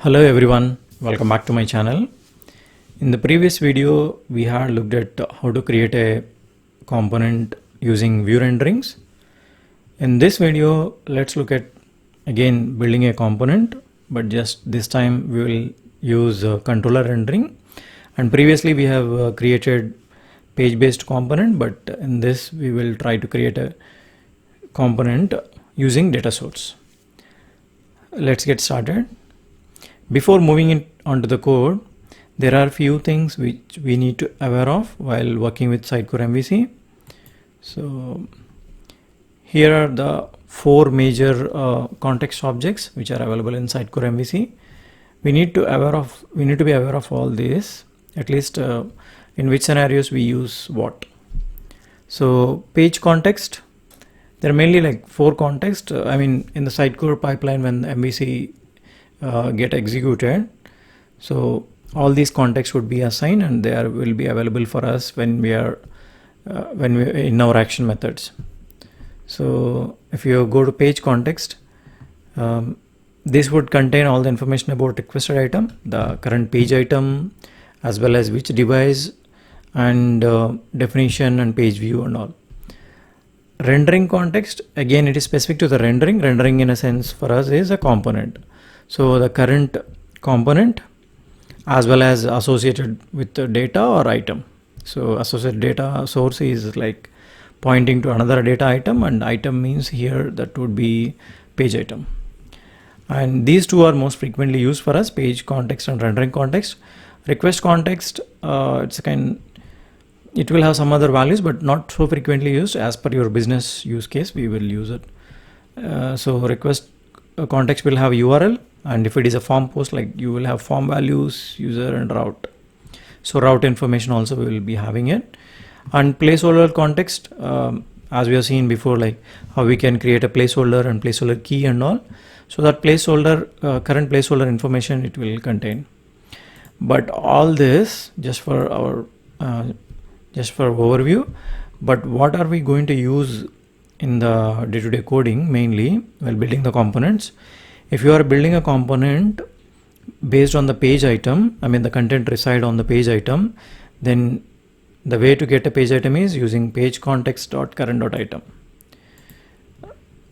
Hello everyone, welcome back to my channel. In the previous video we had looked at how to create a component using view renderings. In this video let's look at again building a component, but just this time we will use controller rendering. And previously we have created page based component, but in this we will try to create a component using data source. Let's get started. Before moving onto the code, there are few things which we need to aware of while working with Sitecore MVC. So here are the four major context objects which are available in Sitecore MVC. We need to be aware of all these, at least in which scenarios we use what. So page context, there are mainly like four contexts. In the Sitecore pipeline, when the MVC get executed, so all these contexts would be assigned and they will be available for us when we are in our action methods. So if you go to page context, this would contain all the information about requested item, the current page item, as well as which device, and definition and page view and all. Rendering context, again it is specific to the rendering. Rendering in a sense for us is a component. So the current component as well as associated with the data or item. So associated data source is like pointing to another data item, and item means here that would be page item. And these two are most frequently used for us, page context and rendering context. Request context, it will have some other values but not so frequently used. As per your business use case we will use it. So request context will have URL, and if it is a form post, like you will have form values, user and route. So route information also we will be having it. And placeholder context, as we have seen before, like how we can create a placeholder and placeholder key and all. So that placeholder, current placeholder information it will contain. But all this just for our overview. But what are we going to use in the day-to-day coding mainly while building the components? If you are building a component based on the page item, the content reside on the page item, then the way to get a page item is using page context.current.item.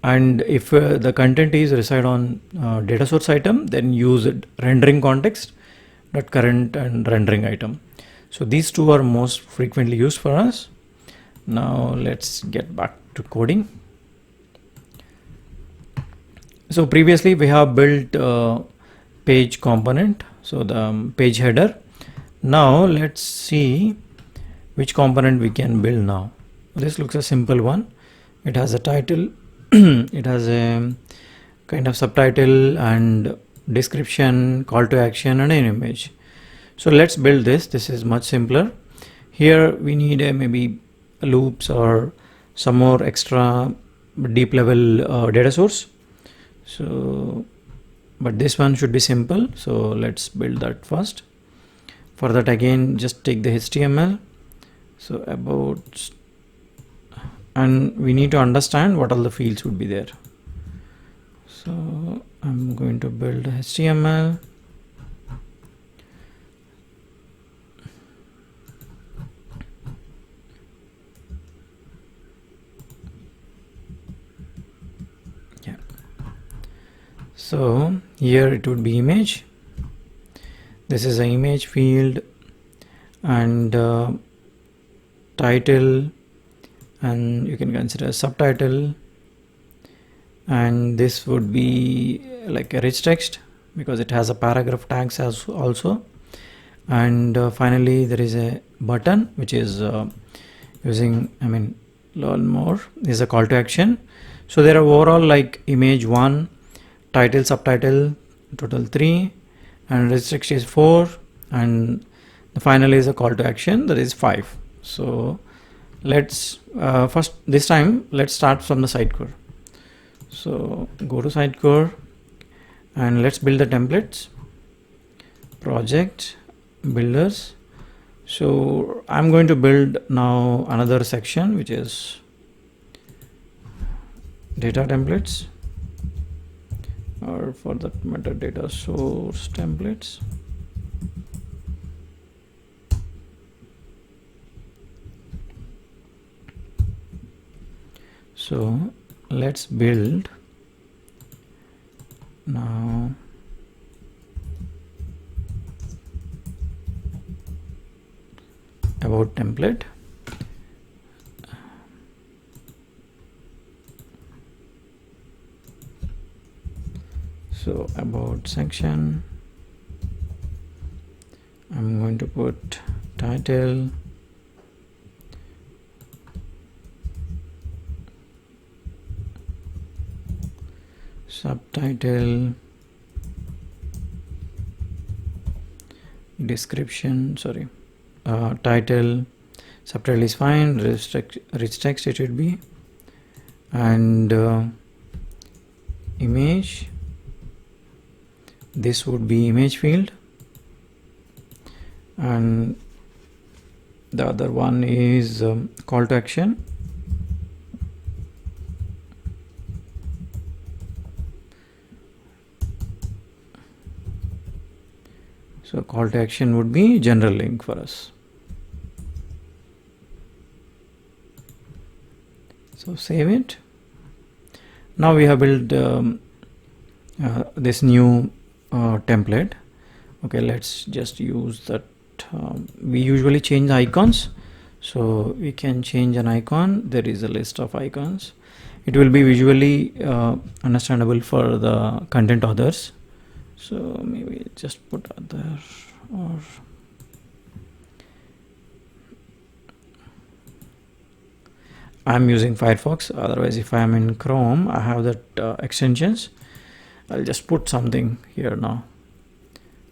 And if the content is reside on data source item, then use rendering context.current and rendering item. So these two are most frequently used for us. Now let's get back to coding. So previously we have built page component, so the page header. Now let's see which component we can build now. This looks a simple one. It has a title, it has a kind of subtitle and description, call to action and an image. So let's build this. This is much simpler. Here we need maybe loops or some more extra deep level data source. So but this one should be simple, so let's build that first. For that, again just take the HTML, so about, and we need to understand what all the fields would be there. So I'm going to build HTML. So here it would be image. This is an image field, and title, and you can consider subtitle, and this would be like a rich text because it has a paragraph tags as also. And finally there is a button which is using learn more is a call to action. So there are overall like image 1, title, subtitle, total 3, and rich text is 4, and the final is a call to action, that is 5. So let's first this time let's start from the Sitecore. So go to Sitecore and let's build the templates, project, builders. So I'm going to build now another section which is data templates. or for that metadata source templates. So let's build now. About template. So about section, I'm going to put title, subtitle, description, sorry, title, subtitle is fine, rich text it should be, and image, this would be image field, and the other one is call to action. So call to action would be general link for us. So save it. Now we have built this new template. Okay, let's just use that. We usually change icons, so we can change an icon. There is a list of icons. It will be visually understandable for the content authors. So maybe just put other, or I'm using Firefox. Otherwise, if I'm in Chrome, I have that extensions. I'll just put something here now.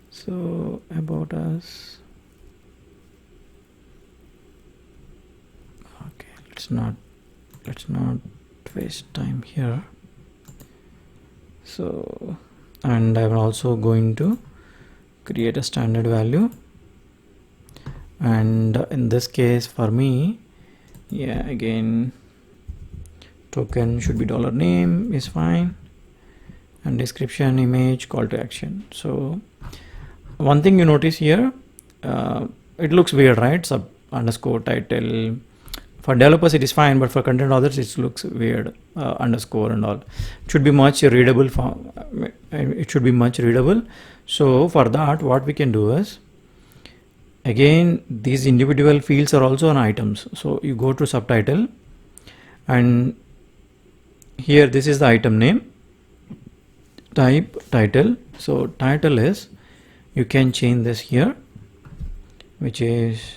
So about us. Okay, let's not waste time here. So, and I'm also going to create a standard value, and in this case for me, yeah, again token should be $name is fine, and description, image, call to action. So one thing you notice here, it looks weird, right? Sub underscore title. For developers it is fine, but for content authors it looks weird. Underscore and all. It should be much readable. It should be much readable. So for that, what we can do is, again, these individual fields are also on items. So you go to subtitle, and here this is the item name. Type title. So title is, you can change this here, which is,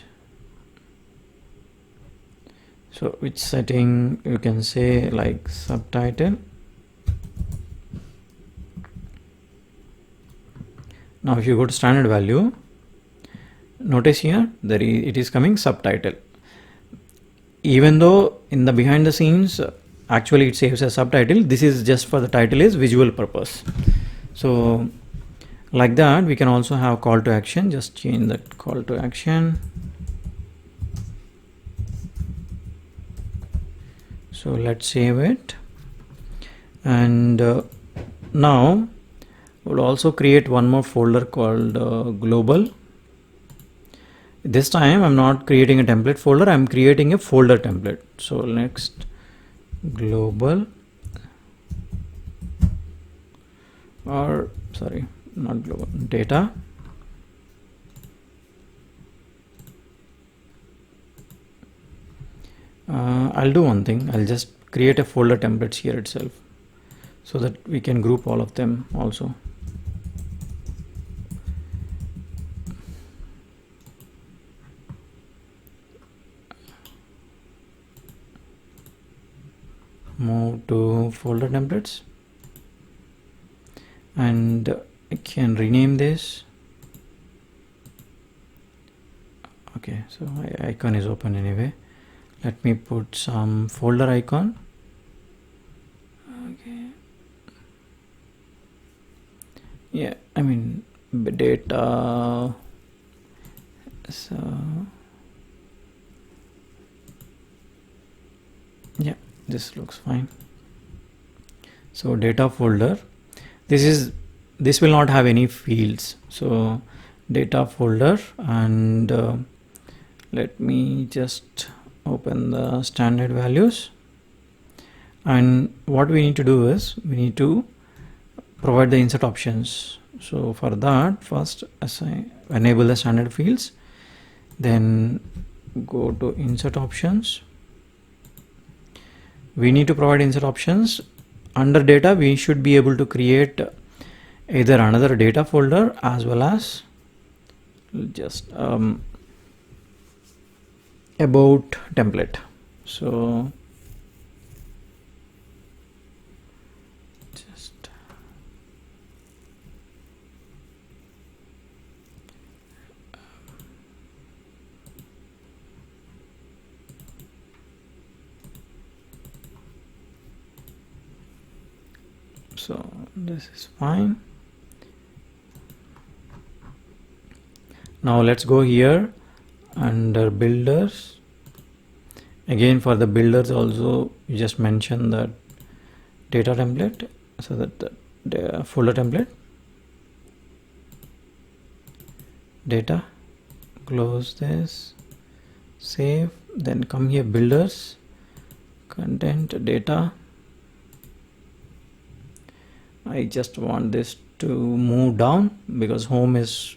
so which setting you can say like subtitle. Now if you go to standard value, notice here that it is coming subtitle, even though in the behind the scenes actually it saves as subtitle. This is just for the title is visual purpose. So like that, we can also have call to action. Just change that call to action. So let's save it, and now we'll also create one more folder called global. This time I'm not creating a template folder, I'm creating a folder template. So next, global, or sorry, not global, data. I'll do one thing, I'll just create a folder templates here itself, so that we can group all of them also. Move to folder templates, and I can rename this. Okay, so my icon is open anyway. Let me put some folder icon. Okay. Yeah, I mean data. So yeah, this looks fine. So data folder. this will not have any fields. So data folder, and let me just open the standard values. And what we need to do is we need to provide the insert options. So for that, first enable the standard fields, then go to insert options. We need to provide insert options. Under data, we should be able to create either another data folder as well as just about template. So just so this is fine. Now let's go here under builders. Again, for the builders also, you just mention that data template, so that the folder template, data, close this, save, then come here, builders, content, data. I just want this to move down because home is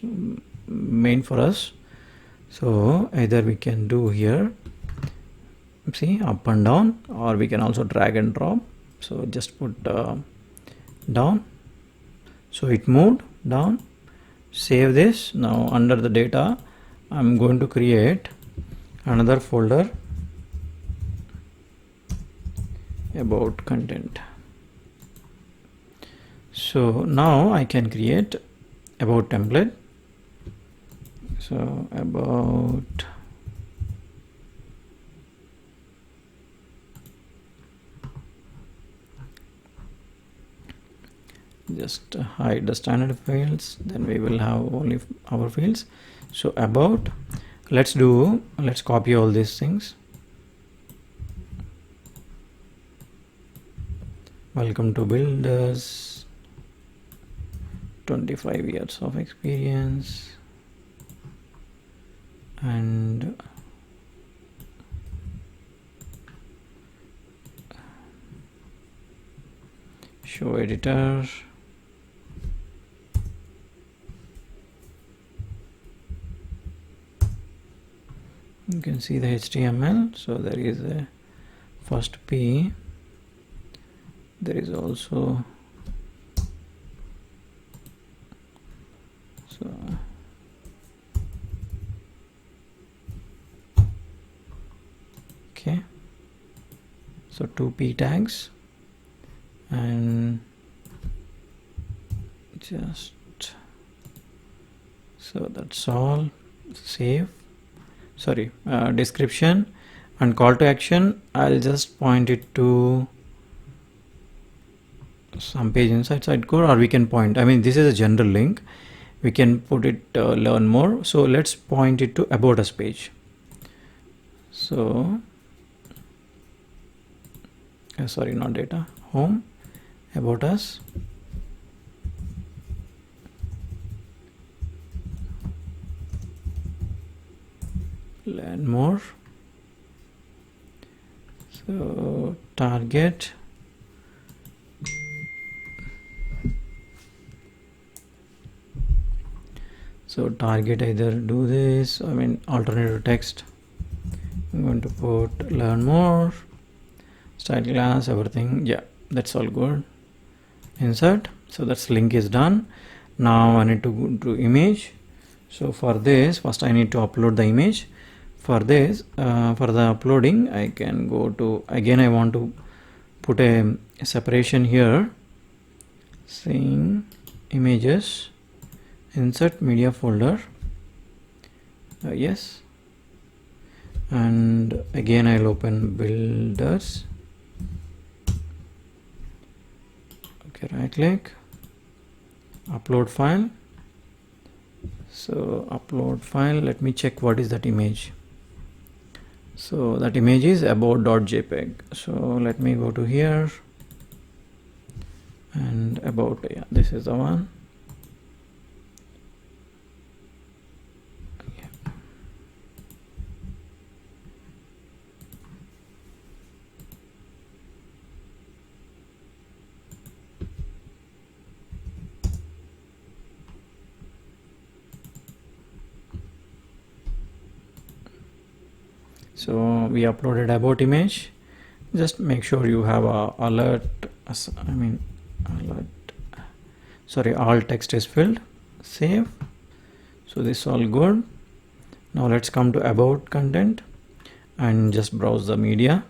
main for us. So either we can do here, see, up and down, or we can also drag and drop. So just put down, so it moved down. Save this. Now under the data, I'm going to create another folder about content. So now I can create about template. So about just hide the standard fields, then we will have only our fields. So about, let's copy all these things. Welcome to builders, 25 years of experience, and show editor, you can see the HTML. So there is a first P, there is also so okay, so 2 P tags, and just so that's all. Save. Sorry, description and call to action, I'll just point it to some page inside Sitecore, or we can point, I mean this is a general link, we can put it learn more. So let's point it to about us page. So sorry, not data, home, about us, learn more. So target, so target, either do this, I mean alternative text, I'm going to put learn more, style class, everything. Yeah, that's all good. Insert. So that's link is done. Now I need to go to image. So for this, first I need to upload the image. For this, for the uploading, I can go to, again I want to put a separation here, saying images, insert media folder, yes, and again I'll open builders, okay, right click, upload file. So upload file, let me check what is that image. So that image is about.jpg. So let me go to here and about, yeah, this is the one. So we uploaded about image. Just make sure you have a alert, sorry, all text is filled. Save. So this is all good. Now let's come to about content and just browse the media.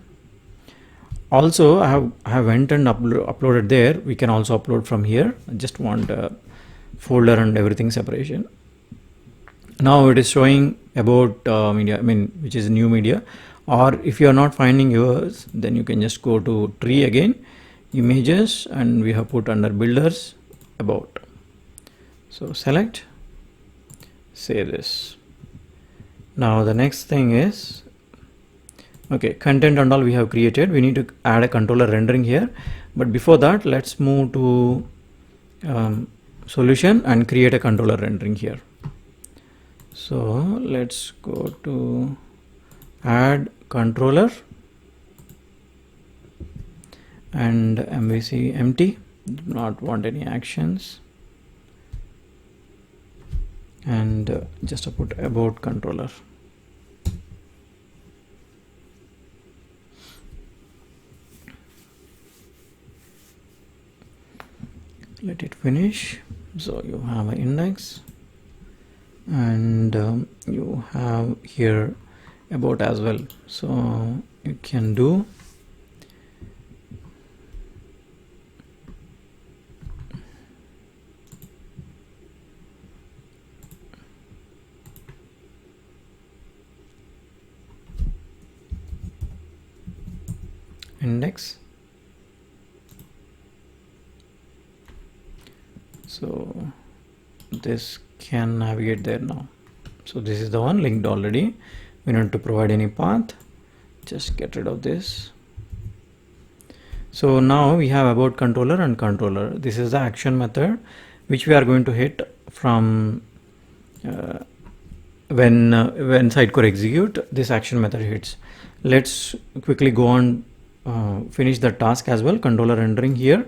Also I have went and uploaded there. We can also upload from here. I just want a folder and everything separation. Now it is showing about media, which is new media. Or if you are not finding yours, then you can just go to tree again, images, and we have put under builders about. So select, save this. Now the next thing is, okay, content and all we have created. We need to add a controller rendering here, but before that let's move to solution and create a controller rendering here. So let's go to add controller and MVC empty, do not want any actions, and just put about controller. Let it finish. So you have an index, and you have here about as well. So you can do index. So this can navigate there now. So this is the one linked already. We don't have to provide any path. Just get rid of this. So now we have about controller and controller. This is the action method which we are going to hit from when Sitecore execute, this action method hits. Let's quickly go on finish the task as well. Controller rendering here.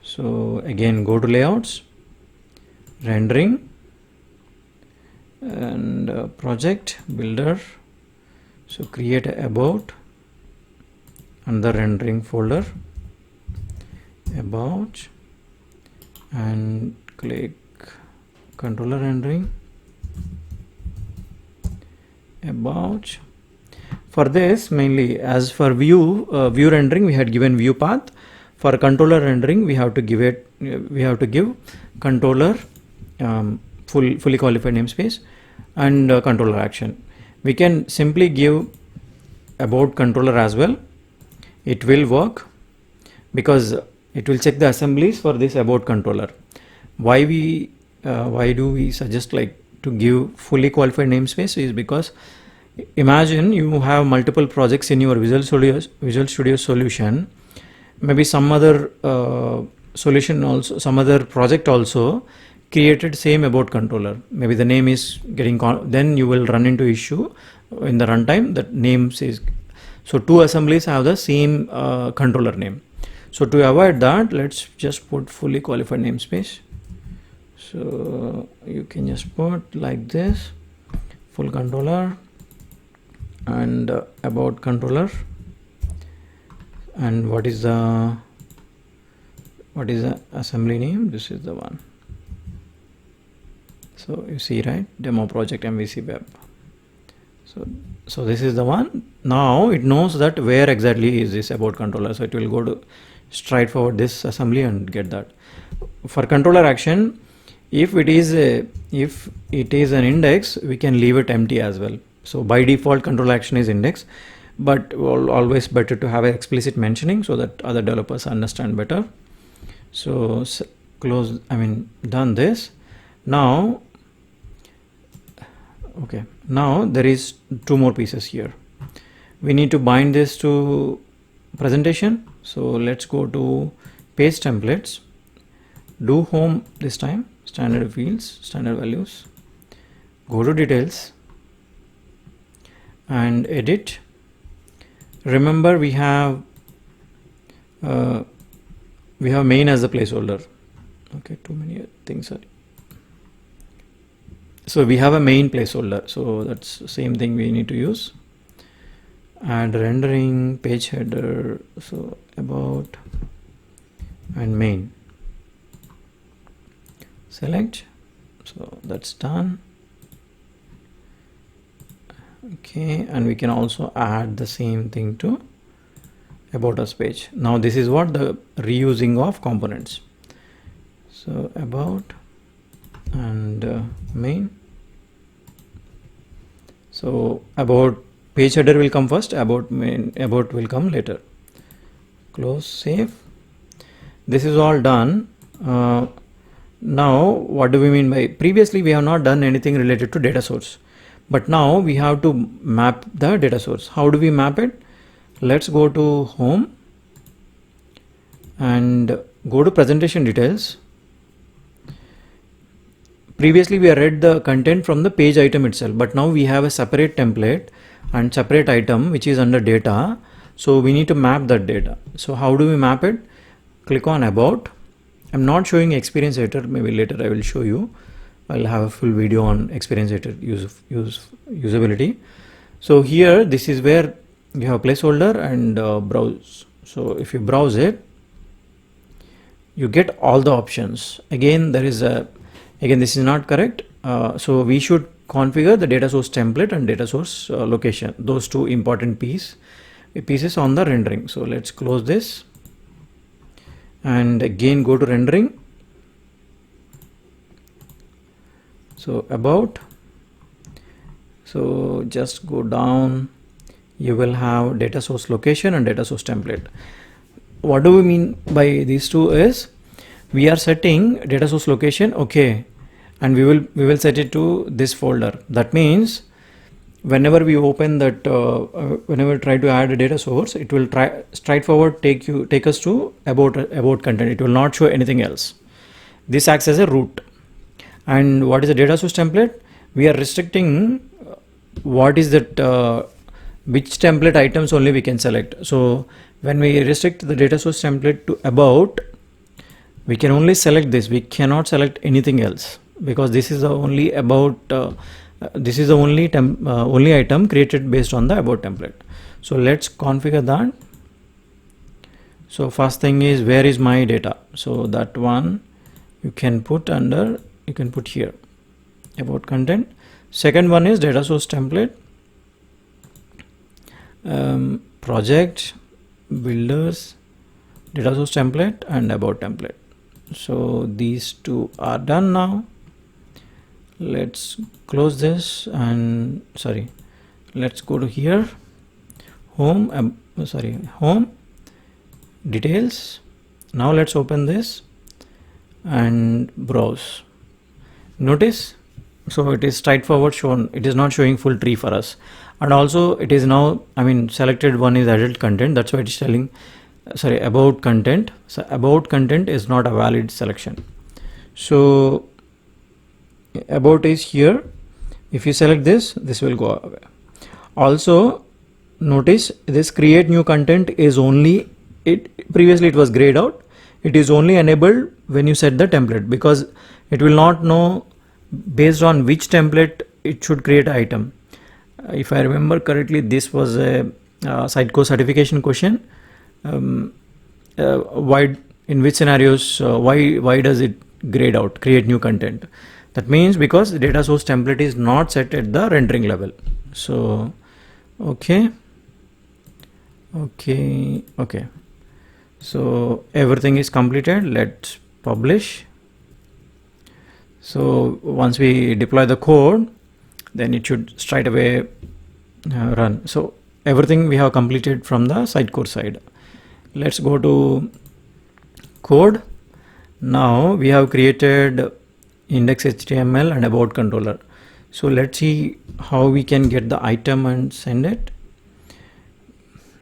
So again, go to layouts, rendering, and project builder. So create a about under rendering folder, about, and click controller rendering, about. For this, mainly as for view rendering, we had given view path. For controller rendering, we have to give controller fully qualified namespace and controller action. We can simply give about controller as well. It will work because it will check the assemblies for this about controller. Why do we suggest like to give fully qualified namespace is because imagine you have multiple projects in your Visual Studio solution. Maybe some other solution also, some other project also created same about controller. Maybe the name is getting then you will run into issue in the runtime that name says. So two assemblies have the same controller name. So to avoid that, let's just put fully qualified namespace. So you can just put like this, full controller and about controller. And what is the assembly name? This is the one. So you see, right, demo project MVC web. So this is the one. Now it knows that where exactly is this about controller. So it will go to straight forward this assembly and get that. For controller action, if it is an index, we can leave it empty as well. So by default, controller action is index, but always better to have an explicit mentioning so that other developers understand better. So close, done this. Now, okay, now there is two more pieces here. We need to bind this to presentation. So let's go to paste templates, do home this time, standard fields, standard values, go to details and edit. Remember we have main as a placeholder. Okay, too many things are. So we have a main placeholder, so that's the same thing we need to use. Add rendering, page header, so about and main. Select, so that's done. Okay, and we can also add the same thing to about us page. Now this is what the reusing of components. So about and main. So about page header will come first, about main, about will come later. Close, save. This is all done. Now what do we mean by, previously we have not done anything related to data source, but now we have to map the data source. How do we map it? Let's go to home and go to presentation details. Previously we read the content from the page item itself, but now we have a separate template and separate item which is under data. So we need to map that data. So how do we map it? Click on about. I'm not showing Experience Editor, maybe later I will show you. I'll have a full video on Experience Editor usability. So here this is where you have placeholder and browse. So if you browse it, you get all the options. Again, there is a, again this is not correct. So we should configure the data source template and data source location, those two important pieces on the rendering. So let's close this and again go to rendering. So about, so just go down, you will have data source location and data source template. What do we mean by these two is, we are setting data source location, okay, and we will set it to this folder. That means whenever we open that, whenever we try to add a data source, it will try straightforward take us to about content. It will not show anything else. This acts as a root. And what is the data source template? We are restricting what is that, which template items only we can select. So when we restrict the data source template to about, we can only select this. We cannot select anything else, because this is the only about, this is the only item created based on the about template. So let's configure that. So first thing is, where is my data? So that one you can put under, you can put here, about content. Second one is data source template, project, builders, data source template and about template. So these two are done now. Let's close this and let's go to here, home, home, details. Now let's open this and browse. Notice, so it is straightforward shown. It is not showing full tree for us, and also it is now, selected one is adult content. That's why it is telling, about content. So about content is not a valid selection. So about is here. If you select this, this will go away. Also notice this create new content is only, previously it was grayed out. It is only enabled when you set the template, because it will not know based on which template it should create an item. If I remember correctly, this was a Sitecore certification question. Why, in which scenarios, why does it grayed out, create new content? That means because the data source template is not set at the rendering level. So okay. So everything is completed. Let's publish. So once we deploy the code, then it should straight away run. So everything we have completed from the Sitecore side. Let's go to code. Now we have created index HTML and about controller. So let's see how we can get the item and send it.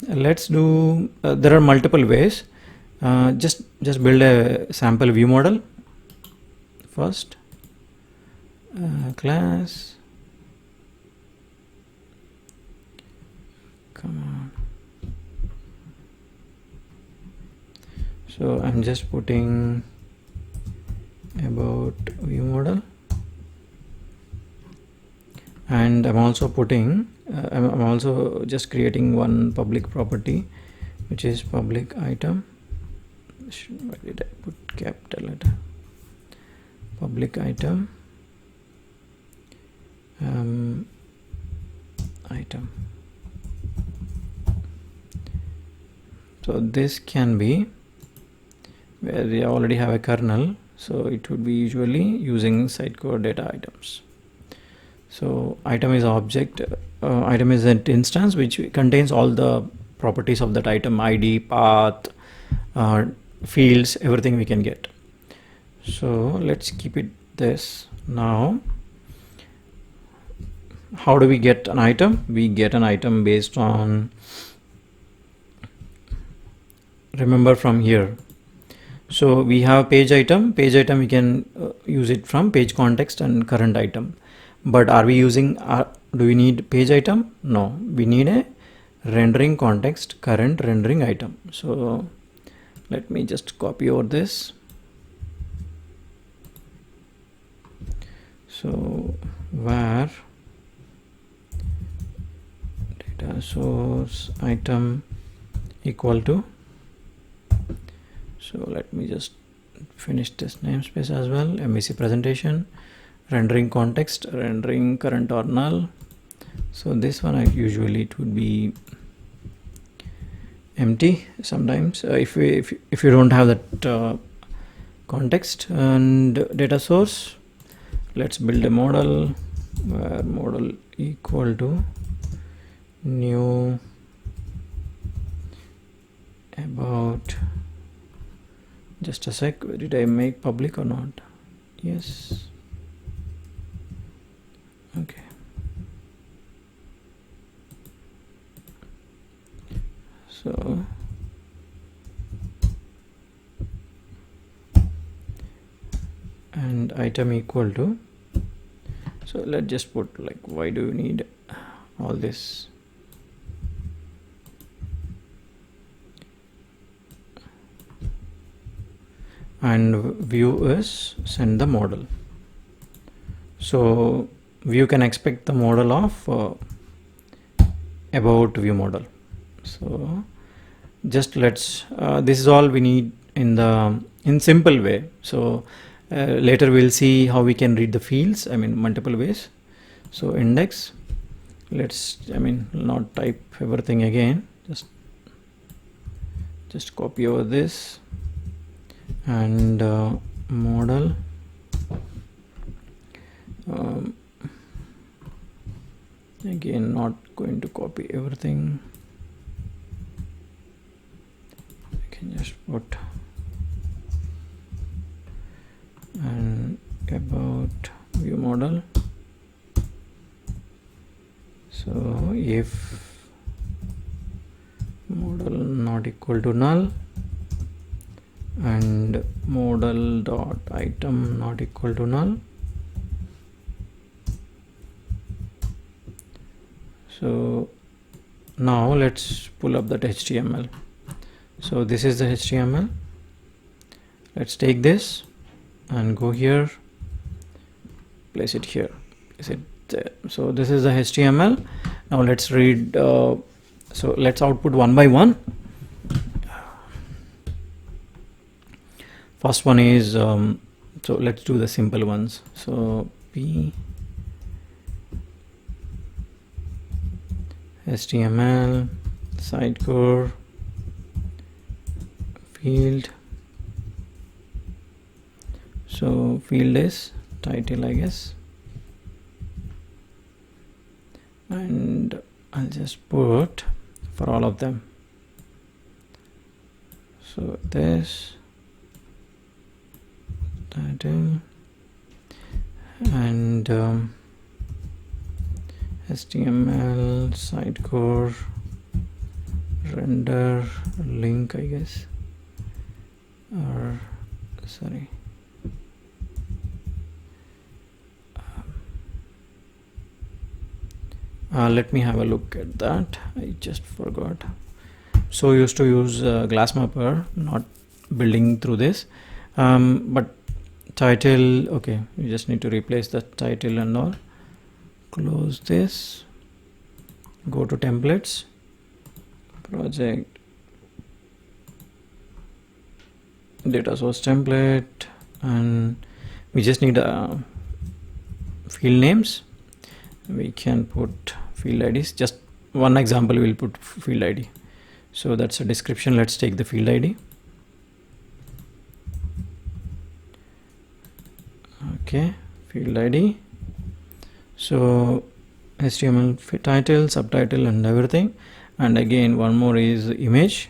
Let's do, there are multiple ways. Just build a sample view model first. Class, come on. So I'm just putting about view model, and I'm also putting I'm also just creating one public property, which is public item. Why did I put capital letter? Public item, item. So this can be where we already have a kernel, so it would be usually using Sitecore data items. So item is object, item is an instance which contains all the properties of that item: ID, path, fields, everything we can get. So let's keep it this. Now how do we get an item? We get an item based on, remember, from here. So we have page item we can use it from page context and current item. But are we using, do we need page item? No, we need a rendering context current rendering item. So let me just copy over this. So var data source item equal to, so let me just finish this namespace as well. MVC presentation, rendering context, rendering current or null. So this one usually it would be empty sometimes if you don't have that context. And data source, let's build a model where model equal to new about, just a sec, did I make public or not? Yes. Okay. So and item equal to, so let's just put like, why do you need all this? And view is send the model. So view can expect the model of about view model. So just let's this is all we need in simple way. So later we'll see how we can read the fields, I mean multiple ways. So index, let's, I mean, not type everything again, just copy over this. And model, again not going to copy everything, I can just put and about view model. So if model not equal to null and model dot item not equal to null, so now let's pull up that HTML. So this is the HTML. Let's take this and go here, place it here, place it there. So this is the HTML. Now let's read, so let's output one by one. First one is, so let's do the simple ones. So p HTML Sitecore field. So field is title, I guess, and I'll just put for all of them. So this title and HTML Sitecore render link, I guess. or sorry, let me have a look at that. I just forgot. So used to use Glassmapper, not building through this, but title, okay, you just need to replace the title and all. Close this, go to templates, project, data source template, and we just need field names. We can put field IDs. Just one example, we'll put field ID. So that's a description. Let's take the field ID. Okay, field ID. So HTML title, subtitle, and everything. And again, one more is image.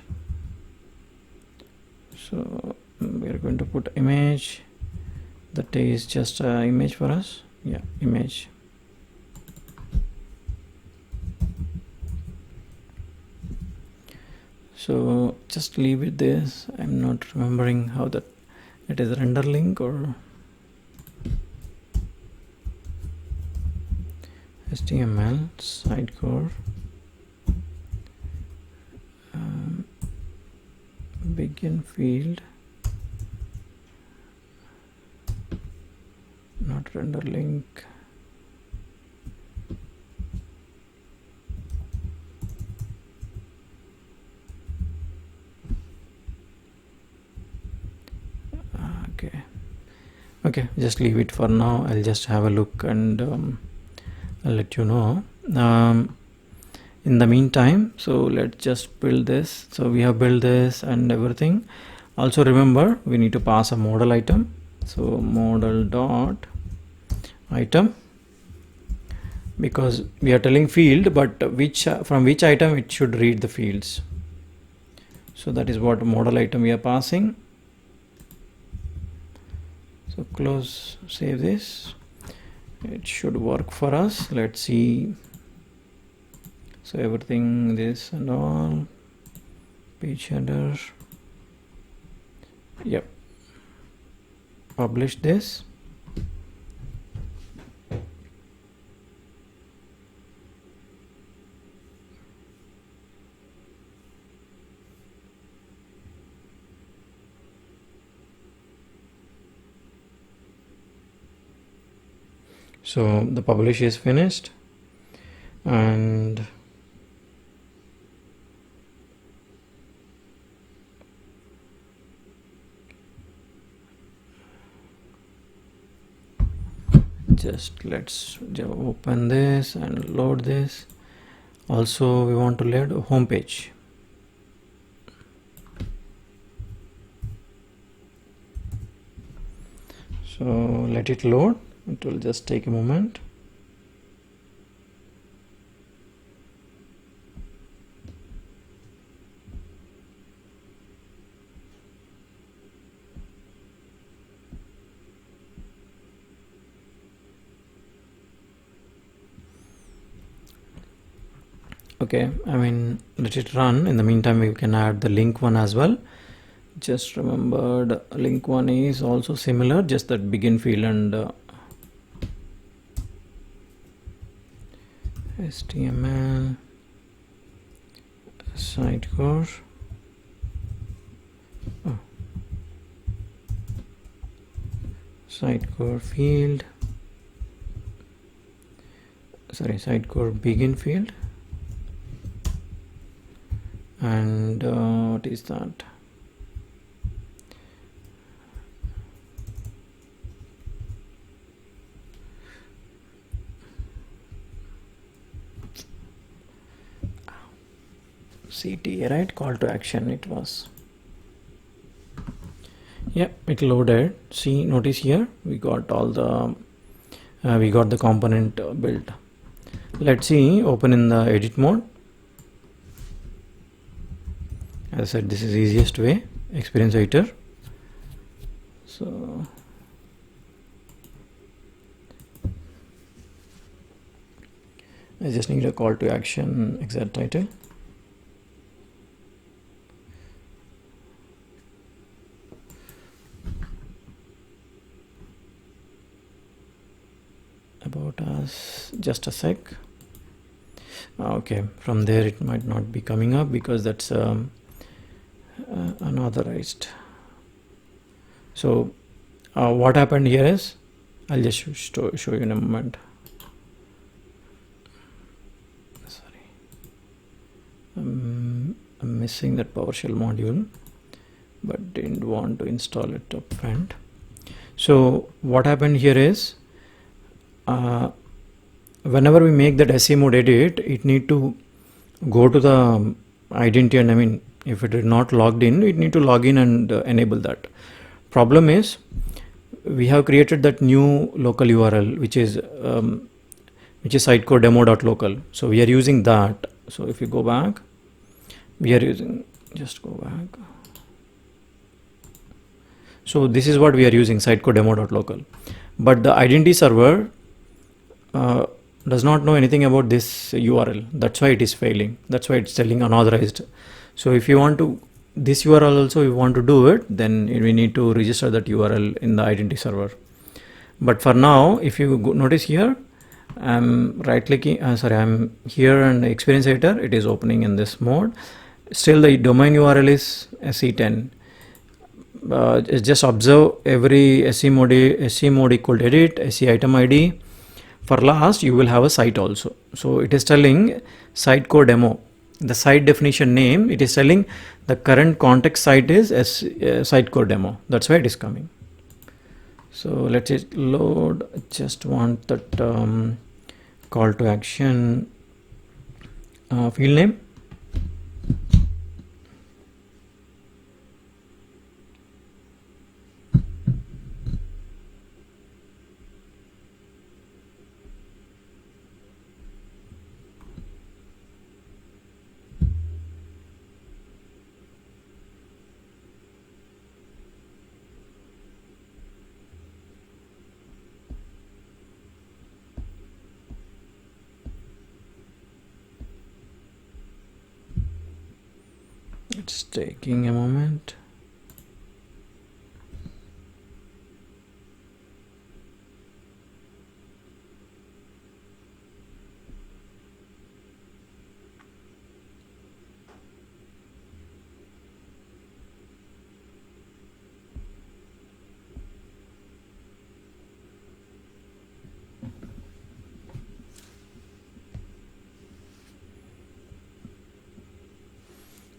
So we're going to put image. That is just an image for us. Yeah, image. So just leave it this. I'm not remembering how that it is render link or HTML sidecore begin field, not render link. Okay, just leave it for now. I'll just have a look and I'll let you know. In the meantime, so let's just build this. So we have built this and everything. Also remember, we need to pass a model item. So model dot item, because we are telling field, but from which item it should read the fields. So that is what model item we are passing. So close, save this. It should work for us. Let's see. So everything, this and all, page header. Yep. Publish this. So the publish is finished, and just let's open this and load this. Also we want to load home page. So let it load. It will just take a moment. Okay, I mean, let it run. In the meantime, we can add the link one as well. Just remembered, link one is also similar, just that begin field and HTML sidecore. Sidecore field. Sorry, sidecore begin field. And what is that? CTA, right? Call to action it was. Yep, it loaded. See, notice here we got all the we got the component built. Let's see, open in the edit mode. As I said, this is easiest way, experience editor. So I just need a call to action exact title. about us, just a sec. Okay, from there it might not be coming up because that's unauthorized. So what happened here is, I'll just show you in a moment. Sorry, I'm missing that PowerShell module, but didn't want to install it up front. So what happened here is, whenever we make that SE mode edit, it need to go to the identity, and I mean, if it is not logged in, it need to log in and enable that. Problem is, we have created that new local URL, which is sitecore-demo.local. So we are using that. So if you go back, we are using, just go back. So this is what we are using, sitecore-demo.local. But the identity server does not know anything about this URL. That's why it is failing. That's why it's telling unauthorized. So if you want to, this URL also you want to do it, then we need to register that URL in the identity server. But for now, if you notice here, I'm right clicking, I'm here and experience editor, it is opening in this mode. Still the domain URL is SE10. Just observe every SE mode equal to edit, SE item ID. For last, you will have a site also. So it is telling sitecore demo. The site definition name, it is telling the current context site is sitecore demo. That's why it is coming. So let's just load. Just want that call to action field name. It's taking a moment.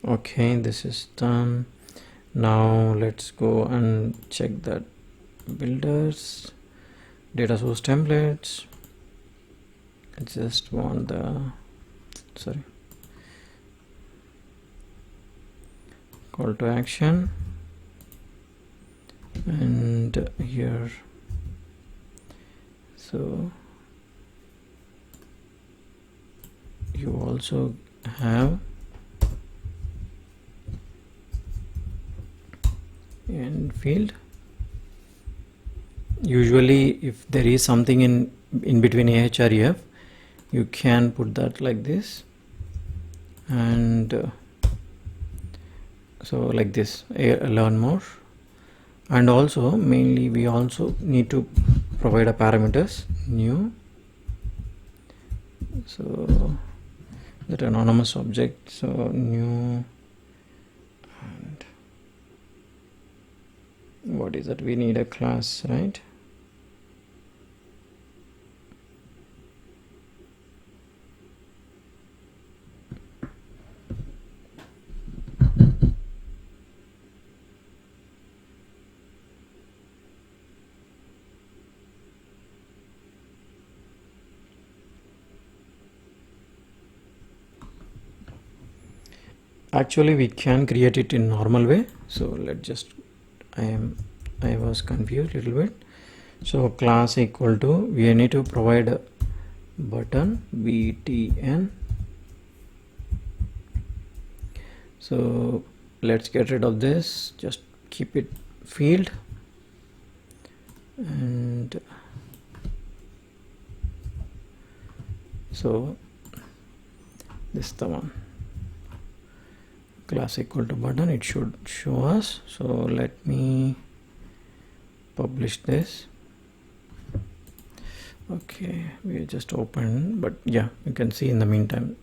Okay, this is done. Now let's go and check that builders, data source templates. I just want the, sorry, call to action, and here, so you also have in field. Usually if there is something in between AHREF, you can put that like this, and so like this, learn more. And also mainly we also need to provide a parameters new, so that anonymous object, so new, and what is that, we need a class, right? Actually we can create it in normal way, so let's just, I was confused a little bit. So class equal to, we need to provide a button btn. So let's get rid of this, just keep it field, and so this is the one, class equal to button, it should show us. So let me publish this. Okay, we just opened, but yeah, you can see in the meantime,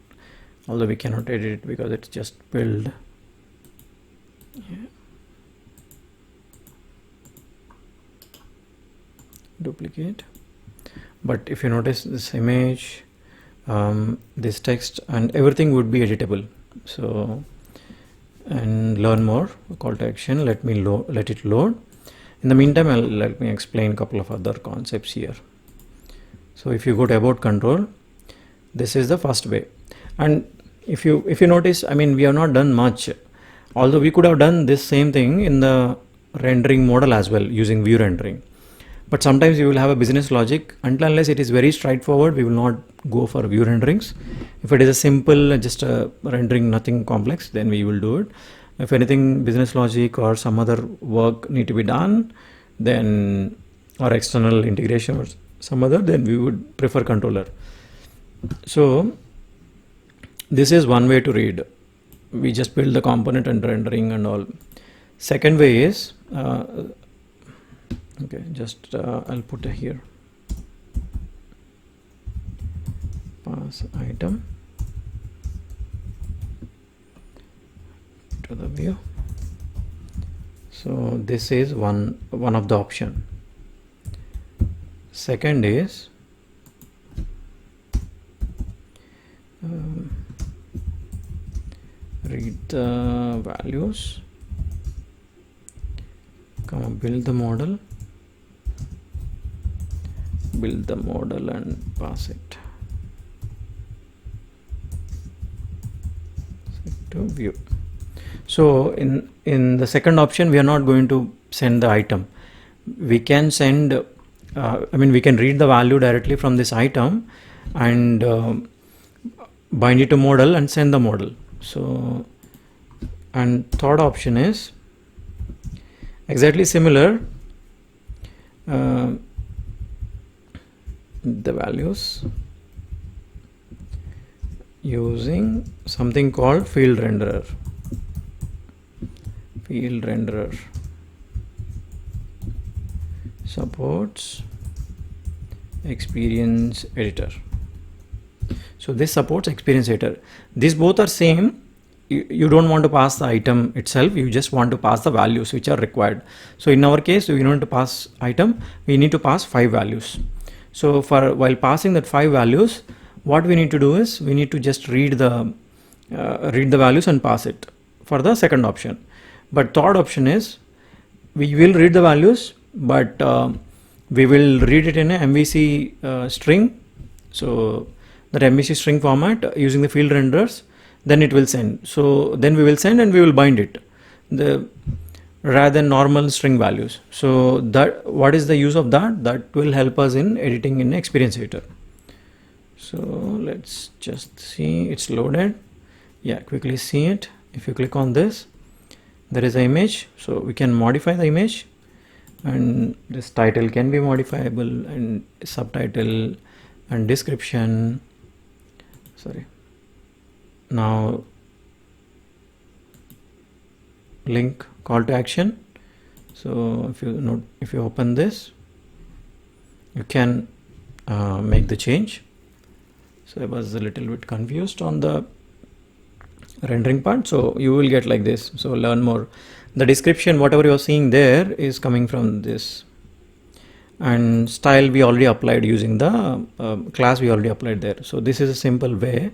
although we cannot edit it because it's just built. Yeah. Duplicate. But if you notice this image, this text and everything would be editable. So, and learn more, call to action, let it load. In the meantime, let me explain a couple of other concepts here. So if you go to about control, this is the first way. And if you notice, I mean, we have not done much, although we could have done this same thing in the rendering model as well using view rendering. But sometimes you will have a business logic. Unless it is very straightforward, we will not go for view renderings. If it is a simple, just a rendering, nothing complex, then we will do it. If anything business logic or some other work need to be done, then, or external integration or some other, then we would prefer controller. So this is one way to read. We just build the component and rendering and all. Second way is, okay, just I'll put it here. Pass item to the view. So this is one of the option. Second is read the values, build the model and pass it to view. So in the second option, we are not going to send the item. We can send, we can read the value directly from this item and bind it to model and send the model. So, and third option is exactly similar. The values using something called field renderer. Field renderer supports experience editor. So this supports experience editor. These both are same. You don't want to pass the item itself, you just want to pass the values which are required. So in our case, we want to pass item, we need to pass 5 values. So while passing that 5 values, what we need to do is we need to just read the values and pass it for the second option. But third option is we will read the values, but we will read it in a MVC string. So that MVC string format using the field renderers, then it will send. So then we will send and we will bind it rather than normal string values. So that, what is the use of that? That will help us in editing in Experience Editor. So let's just see, it's loaded. Yeah, quickly see it. If you click on this, there is an image. So we can modify the image, and this title can be modifiable, and subtitle and description. Sorry. Now link, call to action. So if you open this, you can make the change. So I was a little bit confused on the rendering part, so you will get like this. So learn more. The description, whatever you're seeing there, is coming from this, and style we already applied using the class we already applied there. So this is a simple way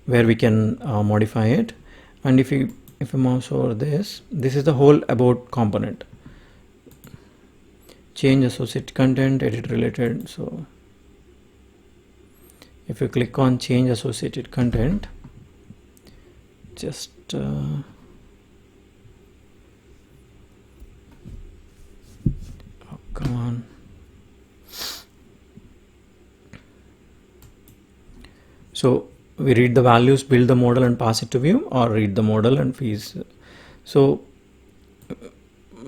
where we can modify it. And if you mouse over this is the whole about component. Change associated content, edit related. So if you click on change associated content, just oh, come on. So we read the values, build the model and pass it to view, or read the model and fees. So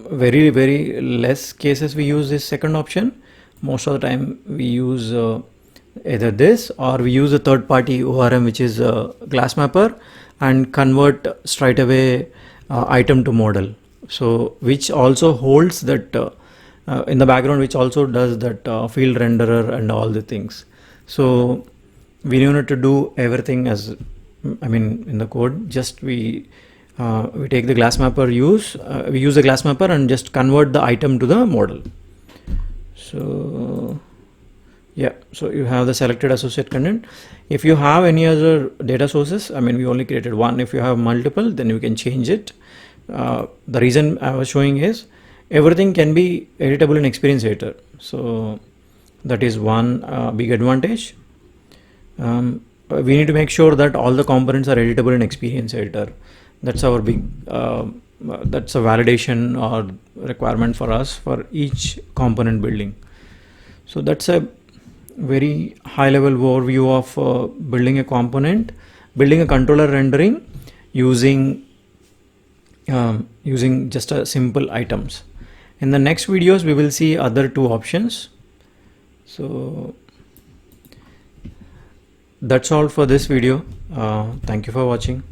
very, very less cases we use this second option. Most of the time we use either this, or we use a third party ORM, which is Glassmapper, and convert straight away item to model. So which also holds that in the background, which also does that field renderer and all the things. So we don't need to do everything as, I mean, in the code. Just we take the glass mapper we use the glass mapper and just convert the item to the model. So yeah, so you have the selected associate content. If you have any other data sources, I mean, we only created one. If you have multiple, then you can change it. The reason I was showing is everything can be editable in Experience Editor. So that is one big advantage. We need to make sure that all the components are editable in Experience Editor. That's our big, that's a validation or requirement for us for each component building. So that's a very high level overview of building a component, building a controller rendering using just a simple items. In the next videos, we will see other two options. So that's all for this video. Thank you for watching.